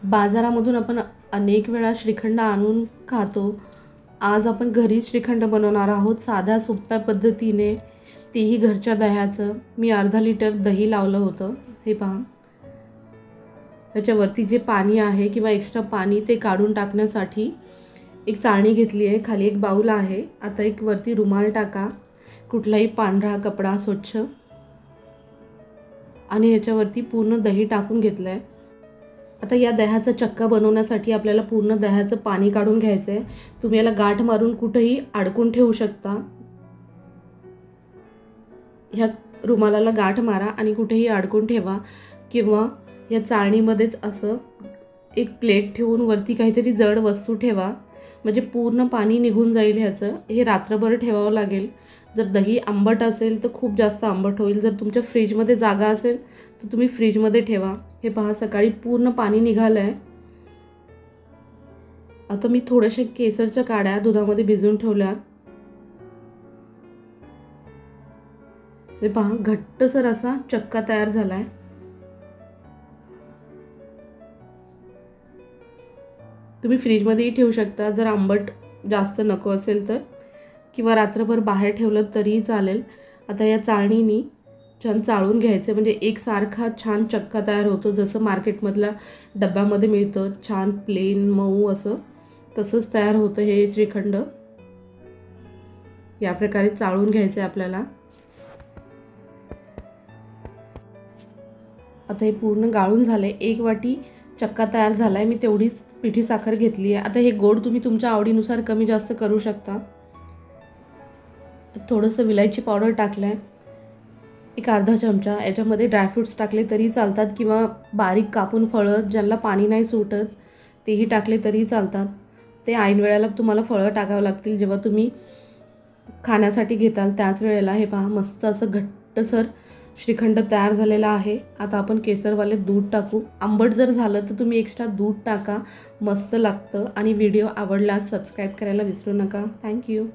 बाजारामधून आपण अनेक वेळा श्रीखंड आणून खातो. आज आपण घरी श्रीखंड बनवणार आहोत साध्या सोप्या पद्धतीने, तेही घरच्या दह्याचं. मी अर्धा लिटर दही लावलं होतं. हे पहा, त्याच्यावरती जे पाणी आहे किंवा एक्स्ट्रा पाणी ते काढून टाकण्यासाठी एक चाळणी घेतली आहे. खाली एक बाऊल आहे. आता एक वरती रुमाल टाका, कुठलाही पांढरा कपडा स्वच्छ, आणि याच्यावरती पूर्ण दही टाकून घेतलं आहे. आता या दह्याचा चक्का बनवण्यासाठी आपल्याला पूर्ण दह्याचं पाणी काढून घ्यायचं आहे. तुम्ही याला गाठ मारून कुठेही अडकून ठेवू शकता. ह्या रुमालाला गाठ मारा आणि कुठेही अडकून ठेवा, किंवा या चाळणीमध्येच असं एक प्लेट ठेवून वरती काहीतरी जड वस्तू ठेवा, म्हणजे पूर्ण पाणी निघून जाईल ह्याचं. हे रात्रभर ठेवावं लागेल. जर दही आंबट असेल तर खूप जास्त आंबट होईल. जर तुमच्या फ्रीजमध्ये जागा असेल तर तुम्ही फ्रीजमध्ये ठेवा. हे पहा, सकाळी पूर्ण पाणी निघालं आहे. आता मी थोड्याशा केसरच्या काड्या दुधामध्ये भिजवून ठेवल्या. हे पहा, घट्टसर असा चक्का तयार झाला आहे. तुम्ही फ्रीजमध्येही ठेवू शकता जर आंबट जास्त नको असेल तर, किंवा रात्रभर बाहेर ठेवलं तरीही चालेल. आता या चाळणीने छान चाळून घ्यायचं, म्हणजे एकसारखा छान चक्का तयार होतो. जसं मार्केटमधल्या डब्यामध्ये मिळतं छान प्लेन मऊ असं, तसंच तयार होतं हे श्रीखंड. या प्रकारे चाळून घ्यायचं आहे आपल्याला. आता हे पूर्ण गाळून झालं आहे. 1 वाटी चक्का तयार झाला आहे. मी तेवढीच पिठी साखर घेतली आहे. आता हे गोड तुम्ही तुमच्या आवडीनुसार कमी जास्त करू शकता. थोडंसं विलायची पावडर टाकलं आहे, एक अर्धा चमचा. याच्यामध्ये ड्रायफ्रूट्स टाकले तरी चालतात, किंवा बारीक कापून फळं ज्यांना पाणी नाही सुटत तेही टाकले तरी चालतात. ते ऐन वेळेला तुम्हाला फळं टाकावं लागतील जेव्हा तुम्ही खाण्यासाठी घेताल त्याच वेळेला. हे पहा, मस्त असं घट्टसर श्रीखंड तयार झालेला आहे. आता आपण केसरवाले दूध टाकू. आंबट जर झालं तर तुम्ही एक्स्ट्रा दूध टाका, मस्त लागतं. आणि व्हिडिओ आवडल्यास सबस्क्राईब करायला विसरू नका. थँक्यू.